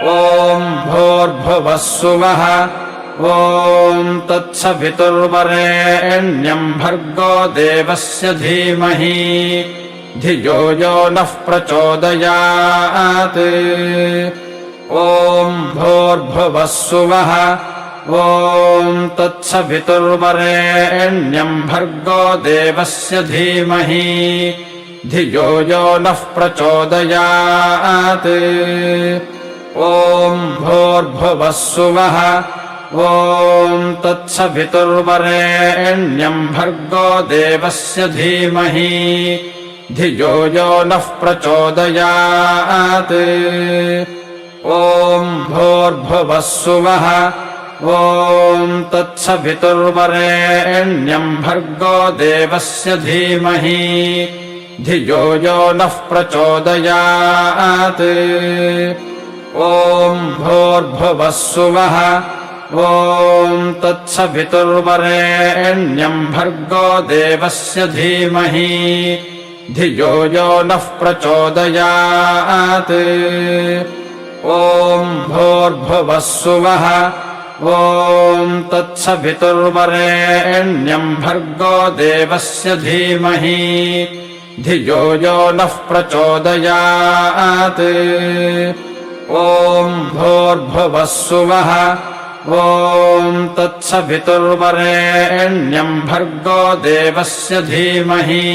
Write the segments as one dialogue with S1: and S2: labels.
S1: ॐ भूर्भुवः स्वः ॐ तत्सवितुर्वरेण्यं भर्गो देवस्य धीमहि धियो यो नः प्रचोदयात् ॐ भूर्भुवः स्वः ॐ तत्सवितुर्वरेण्यं भर्गो देवस्य धीमहि धियो यो नः प्रचोदयात् ॐ भूर्भुवः स्वः ॐ तत्सवितुर्वरेण्यं भर्गो देवस्य धीमहि धियो यो नः प्रचोदयात् ॐ भूर्भुवः स्वः ॐ तत्सवितुर्वरेण्यं भर्गो देवस्य धीमहि धियो यो नः प्रचोदयात् ॐ भूर्भुवः स्वः ॐ तत्सवितुर्वरेण्यं भर्गो देवस्य धीमहि धियो यो नः प्रचोदयात् ॐ भूर्भुवः स्वः ॐ तत्सवितुर्वरेण्यं भर्गो देवस्य धीमहि धियो यो नः प्रचोदयात् ॐ भूर्भुवः स्वः ॐ तत्सवितुर्वरेण्यं भर्गो देवस्य धीमहि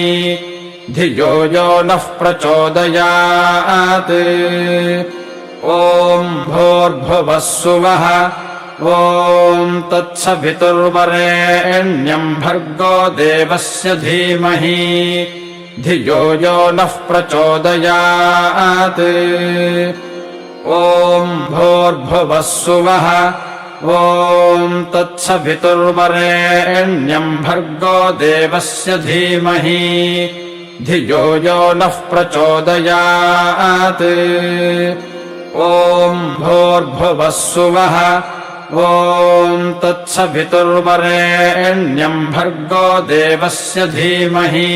S1: धियो यो नः प्रचोदयात् ॐ भूर्भुवः स्वः ॐ तत्सवितुर्वरेण्यं भर्गो देवस्य धीमहि धियो यो नः प्रचोदयात् ॐ भूर्भुवः स्वः ॐ तत्सवितुर्वरेण्यं भर्गो देवस्य धीमहि धियो यो नः प्रचोदयात् ॐ भूर्भुवः स्वः ॐ तत्सवितुर्वरेण्यं भर्गो देवस्य धीमहि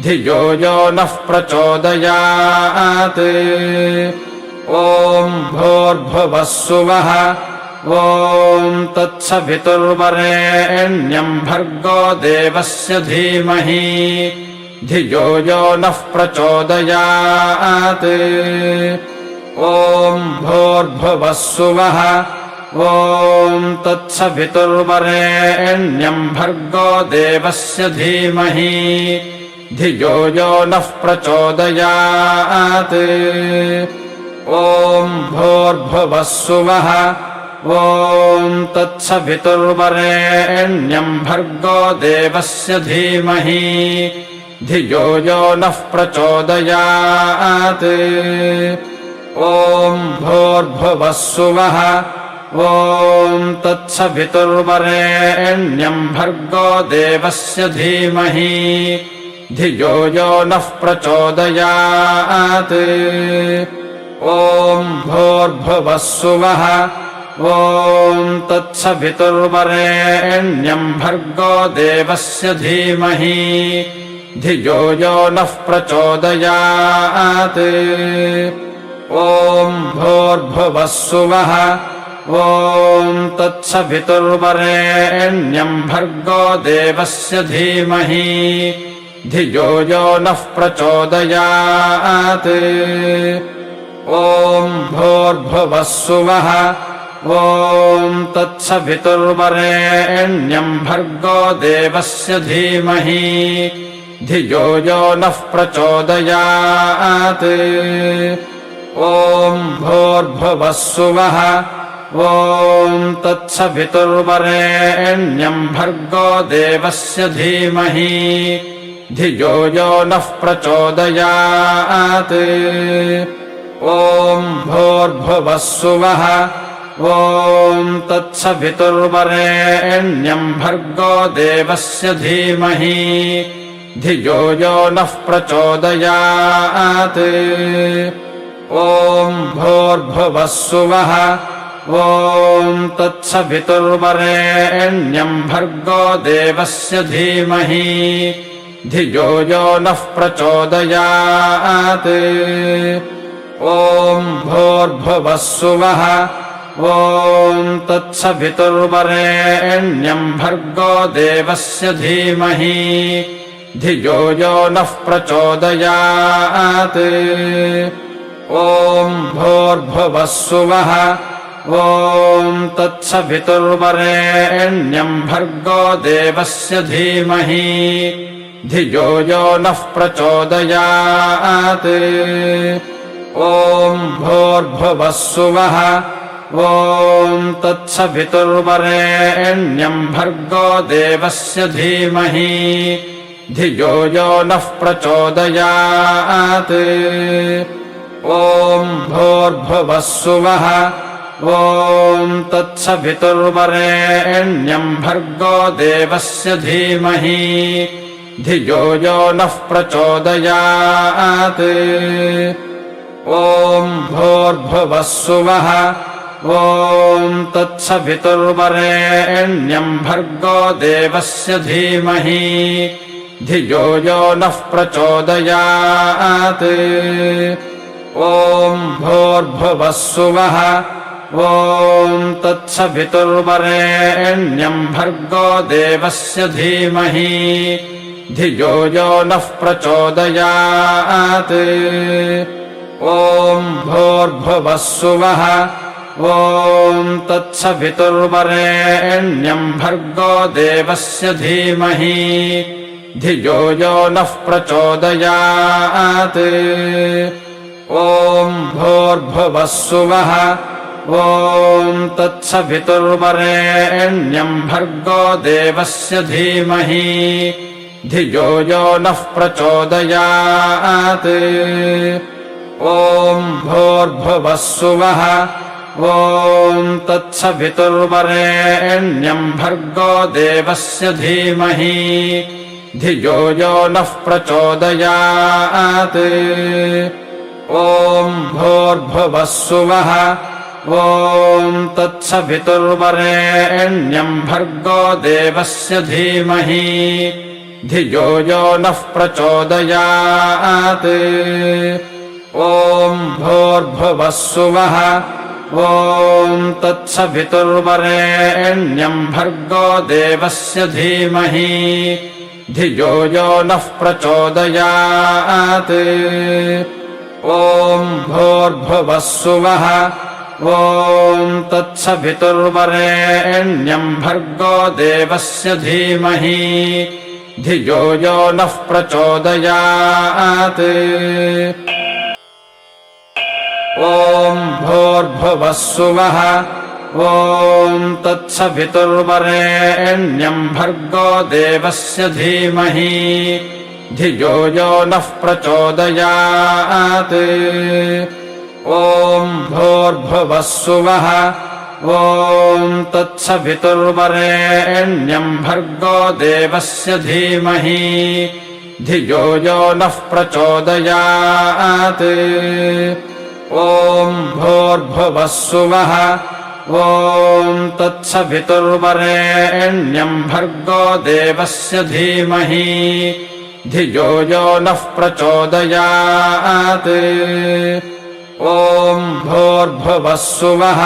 S1: धियो यो नः प्रचोदयात् ॐ भूर्भुवः स्वः ॐ तत्सवितुर्वरेण्यं भर्गो देवस्य धीमहि धियो यो नः प्रचोदयात् ॐ भूर्भुवः स्वः ॐ तत्सवितुर्वरेण्यं भर्गो देवस्य धीमहि धियो यो नः प्रचोदयात् ॐ भूर्भुवः स्वः ॐ तत्सवितुर्वरेण्यं भर्गो देवस्य धीमहि धियो यो नः प्रचोदयात् ॐ भूर्भुवः स्वः ॐ तत्सवितुर्वरेण्यं भर्गो देवस्य धीमहि धियो यो नः प्रचोदयात् ॐ भूर्भुवः स्वः ॐ तत्सवितुर्वरेण्यं भर्गो देवस्य धीमहि धियो यो नः प्रचोदयात् ॐ भूर्भुवः स्वः ॐ तत्सवितुर्वरेण्यं भर्गो देवस्य धीमहि धियो यो नः प्रचोदयात् ॐ भूर्भुवः स्वः ॐ तत्सवितुर्वरेण्यं भर्गो देवस्य धीमहि धियो यो नः प्रचोदयात् ॐ भूर्भुवः स्वः ॐ तत्सवितुर्वरेण्यं भर्गो देवस्य धीमहि धियो यो नः प्रचोदयात् ॐ भूर्भुवः स्वः ॐ तत्सवितुर्वरेण्यं भर्गो देवस्य धीमहि धियो यो नः प्रचोदयात् ॐ भूर्भुवः स्वः ॐ तत्सवितुर्वरेण्यं भर्गो देवस्य धीमहि धियो यो नः प्रचोदयात् ॐ भूर्भुवः सुवः ॐ तत्सवितुर्वरेण्यम् भर्गो देवस्य धीमहि धियो यो नः प्रचोदयात् ॐ भूर्भुवः सुवः ॐ तत्सवितुर्वरेण्यम् भर्गो देवस्य धीमहि धियो यो नः प्रचोदयात् ॐ भूर्भुवः सुवः ॐ तत्सवितुर्वरेण्यम् भर्गो देवस्य धीमहि धियो यो नः प्रचोदयात् ॐ भूर्भुवः सुवः ॐ तत्सवितुर्वरेण्यम् भर्गो देवस्य धीमहि धियो यो नः प्रचोदयात् ॐ भूर्भुवः सुवः ॐ तत्सवितुर्वरेण्यम् भर्गो देवस्य धीमहि धियो यो नः प्रचोदयात् ॐ भूर्भुवः सुवः ॐ तत्सवितुर्वरेण्यम् भर्गो देवस्य धीमहि धियो यो नः प्रचोदयात् ॐ भूर्भुवः सुवः ॐ तत्सवितुर्वरेण्यम् भर्गो देवस्य धीमहि धियो यो नः प्रचोदयात् ॐ भूर्भुवः सुवः ॐ तत्सवितुर्वरेण्यम् भर्गो देवस्य धीमहि धियो यो नः प्रचोदयात् ॐ भूर्भुवः सुवः ॐ तत्सवितुर्वरेण्यम् भर्गो देवस्य धीमहि धियो यो नः प्रचोदयात् ॐ भूर्भुवः सुवः ॐ तत्सवितुर्वरेण्यम् भर्गो देवस्य धीमहि धियो यो नः प्रचोदयात् ॐ भूर्भुवः सुवः ॐ तत्सवितुर्वरेण्यम् भर्गो देवस्य धीमहि धियो यो नः प्रचोदयात् ॐ भूर्भुवः सुवः ॐ तत्सवितुर्वरेण्यम् भर्गो देवस्य धीमहि धियो यो नः प्रचोदयात् ॐ भूर्भुवः सुवः ॐ तत्सवितुर्वरेण्यम् भर्गो देवस्य धीमहि धियो यो नः प्रचोदयात् ॐ भूर्भुवः सुवः ॐ तत्सवितुर्वरेण्यम् भर्गो देवस्य धीमहि धियो यो नः प्रचोदयात् ॐ भूर्भुवः सुवः ॐ तत्सवितुर्वरेण्यम् भर्गो देवस्य धीमहि धियो यो नः प्रचोदयात् ॐ भूर्भुवः सुवः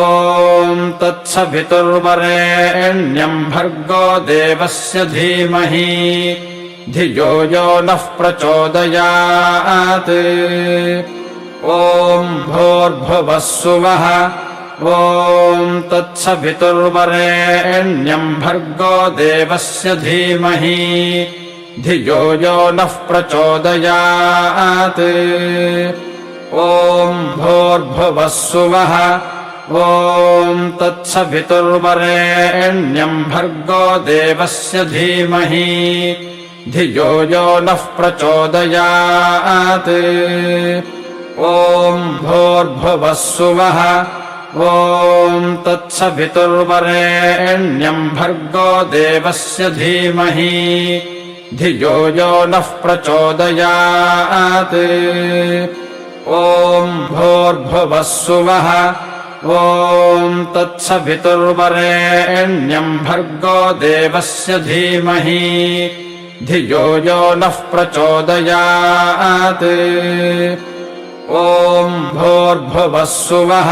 S1: ॐ तत्सवितुर्वरेण्यम् भर्गो देवस्य धीमहि धियो यो नः प्रचोदयात् ॐ भूर्भुवः सुवः ॐ तत्सवितुर्वरेण्यम् भर्गो देवस्य धीमहि धियो यो नः प्रचोदयात् ॐ भूर्भुवः सुवः ॐ तत्सवितुर्वरेण्यम् भर्गो देवस्य धीमहि धियो यो नः प्रचोदयात् ॐ भूर्भुवः सुवः ॐ तत्सवितुर्वरेण्यम् भर्गो देवस्य धीमहि धियो यो नः प्रचोदयात् ॐ भूर्भुवः सुवः ॐ तत्सवितुर्वरेण्यम् भर्गो देवस्य धीमहि धियो यो नः प्रचोदयात् ॐ भूर्भुवः सुवः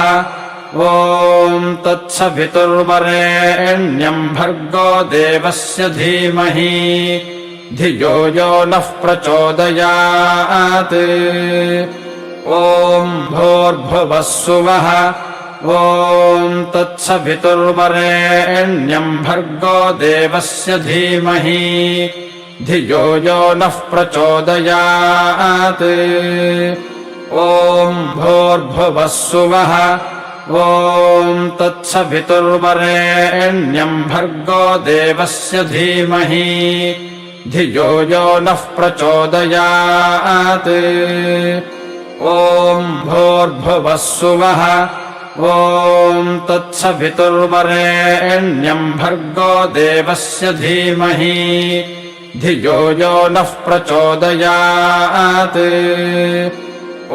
S1: ॐ तत्सवितुर्वरेण्यं भर्गो देवस्य धीमहि धियो यो नः प्रचोदयात् ॐ भूर्भुवः सुवः ॐ तत्सवितुर्वरेण्यं भर्गो देवस्य धीमहि धियो यो नः प्रचोदयात् ॐ भूर्भुवः सुवः ॐ तत्सवितुर्वरेण्यं भर्गो देवस्य धीमहि धियो यो नः प्रचोदयात् ॐ भूर्भुवः सुवः ॐ तत्सवितुर्वरेण्यं भर्गो देवस्य धीमहि धियो यो नः प्रचोदयात् ॐ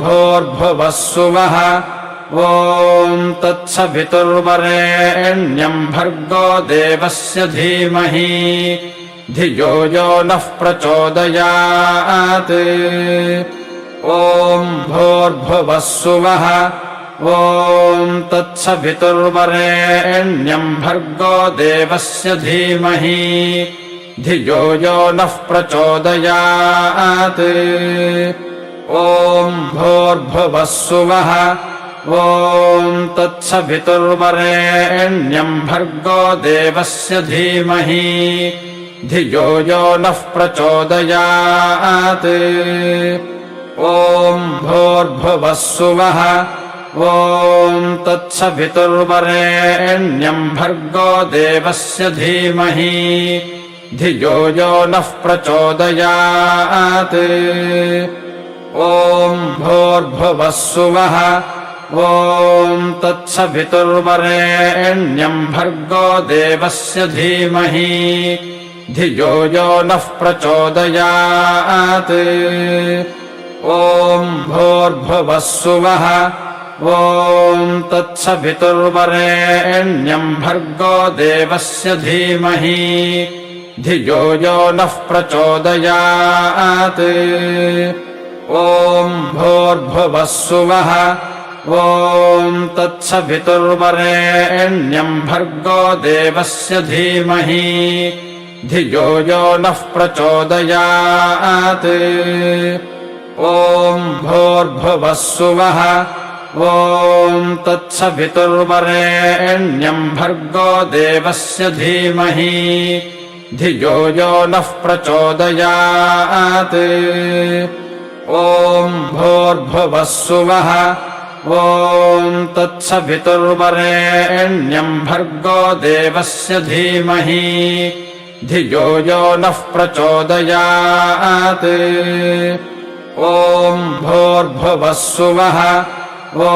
S1: भूर्भुवः सुवः ॐ तत्सवितुर्वरेण्यं भर्गो देवस्य धीमहि धियो यो नः प्रचोदयात् ॐ भूर्भुवः सुवः ॐ तत्सवितुर्वरेण्यं भर्गो देवस्य धीमहि धियो यो नः प्रचोदयात् ॐ भूर्भुवः सुवः ॐ तत्सवितुर्वरेण्यं भर्गो देवस्य धीमहि धियो यो नः प्रचोदयात् ॐ भूर्भुवः सुवः ॐ तत्सवितुर्वरेण्यं भर्गो देवस्य धीमहि धियो यो नः प्रचोदयात् ॐ भूर्भुवः सुवः ॐ तत्सवितुर्वरेण्यं भर्गो देवस्य धीमहि धियो यो नः प्रचोदयात् ॐ भूर्भुवः सुवः ॐ तत्सवितुर्वरेण्यं भर्गो देवस्य धीमहि धियो यो नः प्रचोदयात् ॐ भूर्भुवः सुवः ॐ तत्सवितुर्वरेण्यं भर्गो देवस्य धीमहि धियो यो नः प्रचोदयात् ॐ भूर्भुवः सुवः ॐ तत्सवितुर्वरेण्यं भर्गो देवस्य धीमहि धियो यो नः प्रचोदयात् ॐ भूर्भुवः सुवः ॐ तत्सवितुर्वरेण्यं भर्गो देवस्य धीमहि धियो यो नः प्रचोदयात् ॐ भूर्भुवः सुवः ॐ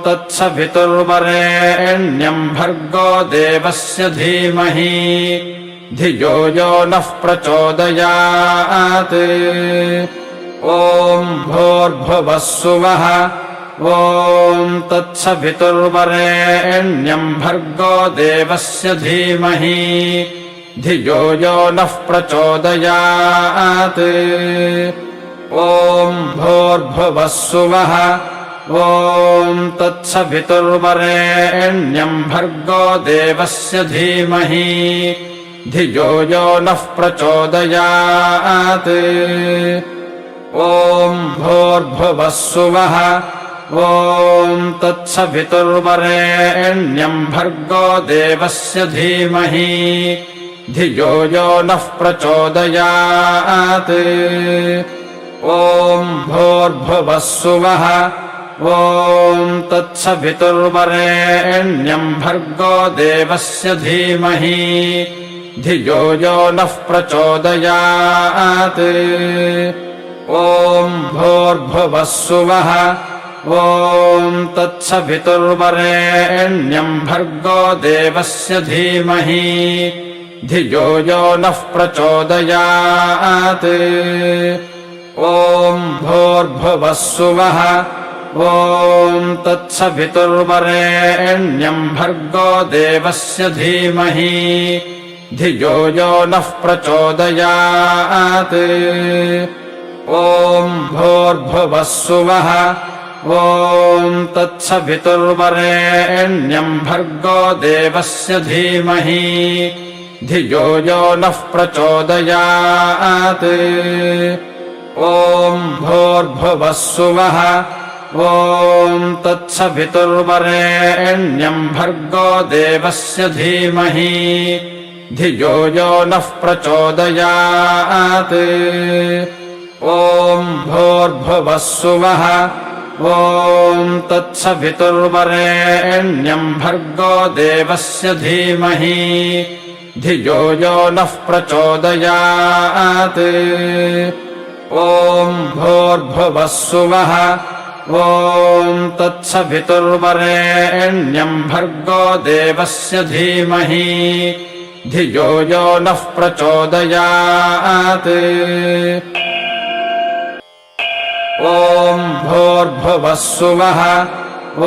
S1: तत्सवितुर्वरेण्यं भर्गो देवस्य धीमहि धियो यो नः प्रचोदयात् ॐ भूर्भुवः सुवः ॐ तत्सवितुर्वरेण्यं भर्गो देवस्य धीमहि धियो यो नः प्रचोदयात् ॐ भूर्भुवः सुवः ॐ तत्सवितुर्वरेण्यं भर्गो देवस्य धीमहि धियो यो नः प्रचोदयात् ॐ भूर्भुवः सुवः ॐ तत्सवितुर्वरेण्यं भर्गो देवस्य धीमहि धियो यो नः प्रचोदयात् ॐ भूर्भुवः सुवः ॐ तत्सवितुर्वरेण्यं भर्गो देवस्य धीमहि धियो यो नः प्रचोदयात् ॐ भूर्भुवः सुवः ॐ तत्सवितुर्वरेण्यं भर्गो देवस्य धीमहि धियो यो नः प्रचोदयात् ॐ भूर्भुवः सुवः ॐ तत्सवितुर्वरेण्यं भर्गो देवस्य धीमहि धियो यो नः प्रचोदयात् ॐ भूर्भुवः सुवः ॐ तत्सवितुर्वरेण्यम् भर्गो देवस्य धीमहि धियो यो नः प्रचोदयात् ॐ भूर्भुवः सुवः ॐ तत्सवितुर्वरेण्यम् भर्गो देवस्य धीमहि धियो यो नः प्रचोदयात् ॐ भूर्भुवः सुवः ॐ तत्सवितुर्वरेण्यम् भर्गो देवस्य धीमहि धियो यो नः प्रचोदयात् ॐ भूर्भुवः सुवः ॐ तत्सवितुर्वरेण्यम् भर्गो देवस्य धीमहि धियो यो नः प्रचोदयात् ॐ भूर्भुवः सुवः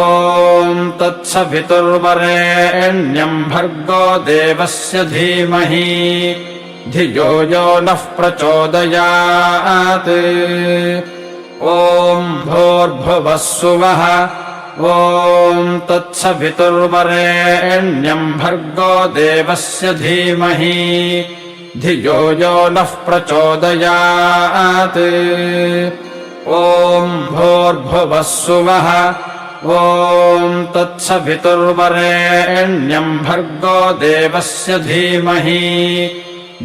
S1: ॐ तत्सवितुर्वरेण्यम् भर्गो देवस्य धीमहि धियो यो नः प्रचोदयात् ॐ भूर्भुवः सुवः ॐ तत्सवितुर्वरेण्यम् भर्गो देवस्य धीमहि धियो यो नः प्रचोदयात् ॐ भूर्भुवः सुवः ॐ तत्सवितुर्वरेण्यम् भर्गो देवस्य धीमहि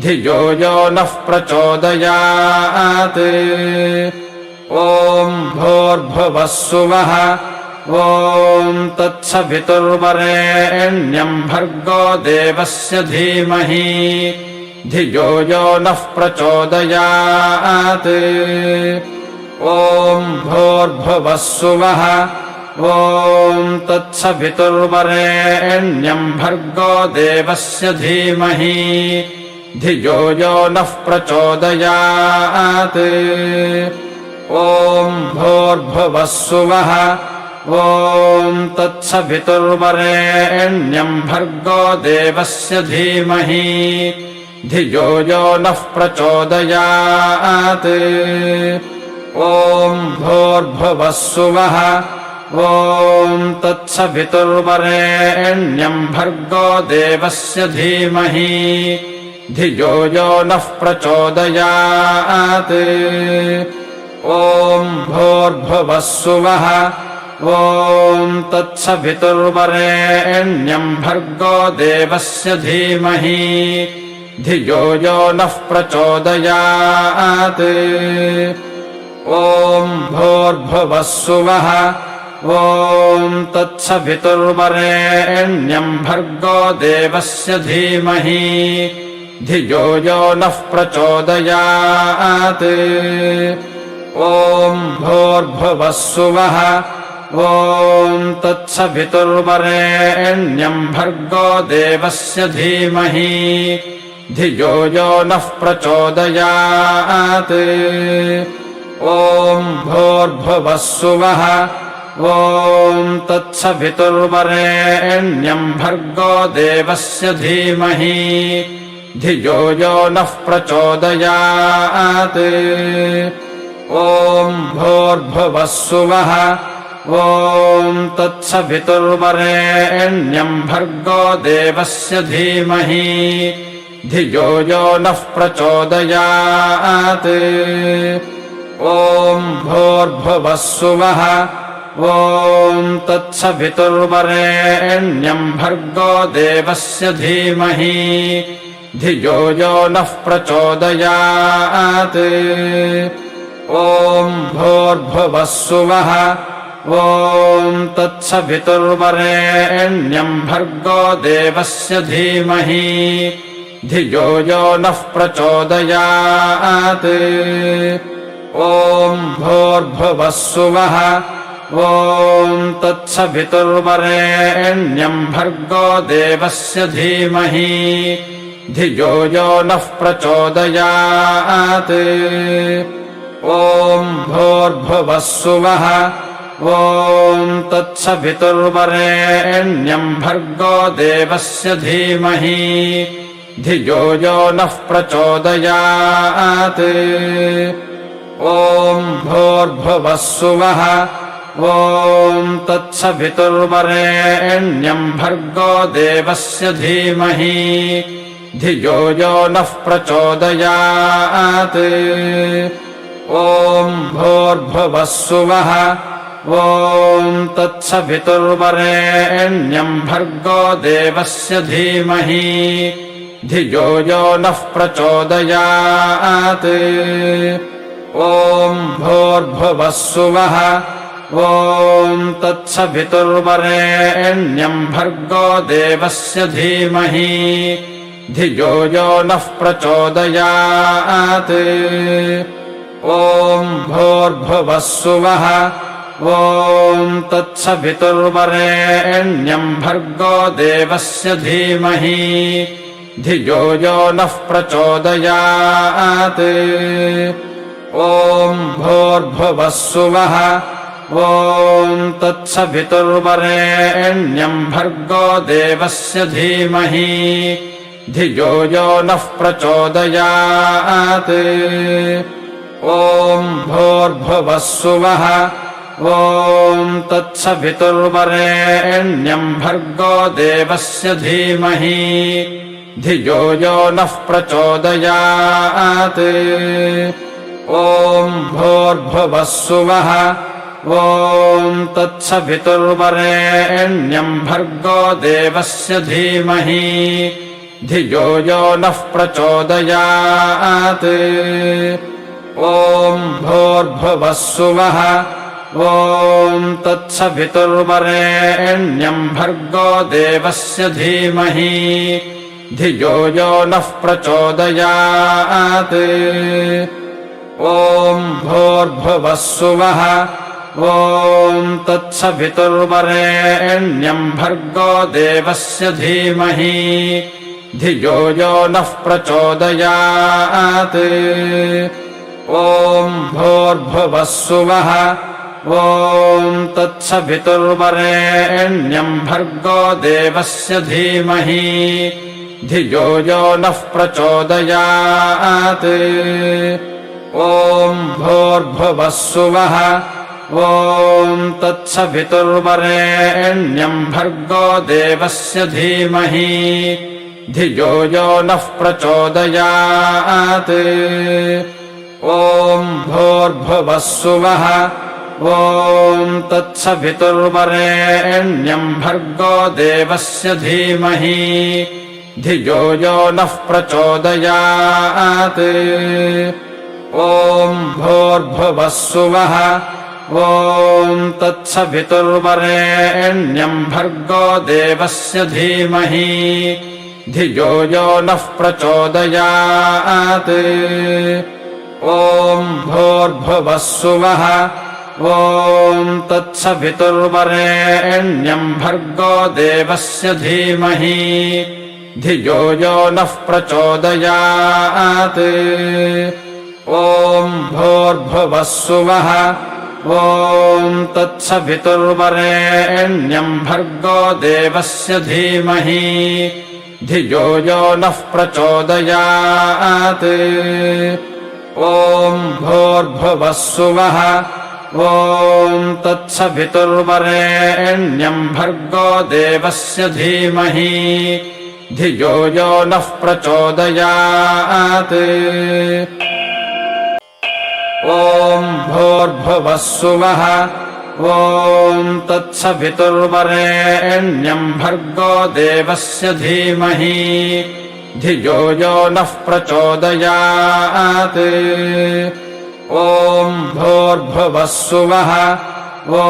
S1: धियो यो नः प्रचोदयात् ॐ भूर्भुवः सुवः ॐ तत्सवितुर्वरेण्यम् भर्गो देवस्य धीमहि धियो यो नः प्रचोदयात् ॐ भूर्भुवः सुवः ॐ तत्सवितुर्वरेण्यम् भर्गो देवस्य धीमहि धियो यो नः प्रचोदयात् ॐ भूर्भुवः सुवः ॐ तत्सवितुर्वरेण्यम् भर्गो देवस्य धीमहि धियो यो नः प्रचोदयात् ॐ भूर्भुवः सुवः ॐ तत्सवितुर्वरेण्यम् भर्गो देवस्य धीमहि धियो यो नः प्रचोदयात् ॐ भूर्भुवः सुवः ॐ तत्सवितुर्वरेण्यम् भर्गो देवस्य धीमहि धियो यो नः प्रचोदयात् ॐ भूर्भुवः सुवः ॐ तत्सवितुर्वरेण्यम् भर्गो देवस्य धीमहि धियो यो नः प्रचोदयात् ॐ भूर्भुवः सुवः ॐ तत्सवितुर्वरेण्यम् भर्गो देवस्य धीमहि धियो यो नः प्रचोदयात् ॐ भूर्भुवः सुवः ॐ तत्सवितुर्वरेण्यम् भर्गो देवस्य धीमहि धियो यो नः प्रचोदयात् ॐ भूर्भुवः सुवः ॐ तत्सवितुर्वरेण्यम् भर्गो देवस्य धीमहि धियो यो नः प्रचोदयात् ॐ भूर्भुवः सुवः ॐ तत्सवितुर्वरेण्यम् भर्गो देवस्य धीमहि धियो यो नः प्रचोदयात् ॐ भूर्भुवः सुवः ॐ तत्सवितुर्वरेण्यम् भर्गो देवस्य धीमहि धियो यो नः प्रचोदयात् ॐ भूर्भुवः सुवः ॐ तत्सवितुर्वरेण्यम् भर्गो देवस्य धीमहि धियो यो नः प्रचोदयात् ॐ भूर्भुवः सुवः ॐ तत्सवितुर्वरेण्यम् भर्गो देवस्य धीमहि धियो यो नः प्रचोदयात् ॐ भूर्भुवः सुवः ॐ तत्सवितुर्वरेण्यं भर्गो देवस्य धीमहि धियो यो नः प्रचोदयात् ॐ भूर्भुवः सुवः ॐ तत्सवितुर्वरेण्यं भर्गो देवस्य धीमहि धियो यो नः प्रचोदयात् ॐ भूर्भुवः सुवः ॐ तत्सवितुर्वरेण्यं भर्गो देवस्य धीमहि धियो यो नः प्रचोदयात् ॐ भूर्भुवः सुवः ॐ तत्सवितुर्वरेण्यं भर्गो देवस्य धीमहि धियो यो नः प्रचोदयात् ॐ भूर्भुवः सुवः ॐ तत्सवितुर्वरेण्यं भर्गो देवस्य धीमहि धियो यो नः प्रचोदयात् ॐ भूर्भुवः सुवः ॐ तत्सवितुर्वरेण्यं भर्गो देवस्य धीमहि धियो यो नः प्रचोदयात् ॐ भूर्भुवः सुवः ॐ तत्सवितुर्वरेण्यं भर्गो देवस्य धीमहि धियो यो नः प्रचोदयात् ॐ भूर्भुवः सुवः ॐ तत्सवितुर्वरेण्यं भर्गो देवस्य धीमहि धियो यो नः प्रचोदयात् ॐ भूर्भुवः सुवः ॐ तत्सवितुर्वरेण्यं भर्गो देवस्य धीमहि धियो यो नः प्रचोदयात् ॐ भूर्भुवः सुवः ॐ तत्सवितुर्वरेण्यं भर्गो देवस्य धीमहि धियो यो नः प्रचोदयात् ॐ भूर्भुवः सुवः ॐ तत्सवितुर्वरेण्यं भर्गो देवस्य धीमहि धियो यो नः प्रचोदयात् ॐ भूर्भुवः सुवः ॐ तत्सवितुर्वरेण्यं भर्गो देवस्य धीमहि धियो यो नः प्रचोदयात् ॐ भूर्भुवः सुवः ॐ तत्सवितुर्वरेण्यं भर्गो देवस्य धीमहि धियो यो नः प्रचोदयात् ॐ भूर्भुवः सुवः ॐ तत्सवितुर्वरेण्यं भर्गो देवस्य धीमहि धियो यो नः प्रचोदयात् ॐ भूर्भुवः सुवः ॐ तत्सवितुर्वरेण्यं भर्गो देवस्य धीमहि धियो यो नः प्रचोदयात् ॐ भूर्भुवः सुवः ॐ तत्सवितुर्वरेण्यं भर्गो देवस्य धीमहि धियो यो नः प्रचोदयात् ॐ भूर्भुवः सुवः ॐ तत्सवितुर्वरेण्यं भर्गो देवस्य धीमहि धियो यो नः प्रचोदयात् ॐ भूर्भुवः सुवः ॐ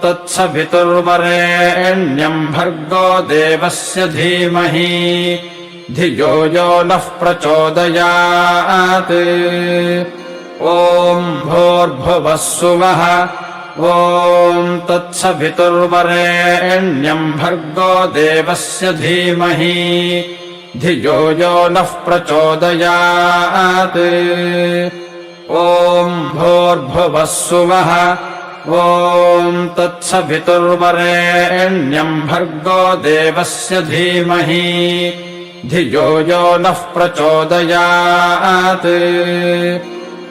S1: तत्सवितुर्वरेण्यं भर्गो देवस्य धीमहि धियो यो नः प्रचोदयात् ॐ भूर्भुवः सुवः ॐ तत्सवितुर्वरेण्यं भर्गो देवस्य धीमहि धियो यो नः प्रचोदयात् ॐ भूर्भुवः सुवः ॐ तत्सवितुर्वरेण्यं भर्गो देवस्य धीमहि धियो यो नः प्रचोदयात्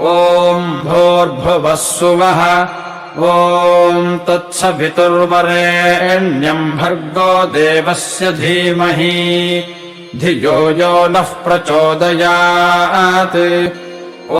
S1: ॐ भूर्भुवः सुवः ॐ तत्सवितुर्वरेण्यम् भर्गो देवस्य धीमहि धियो यो नः प्रचोदयात्।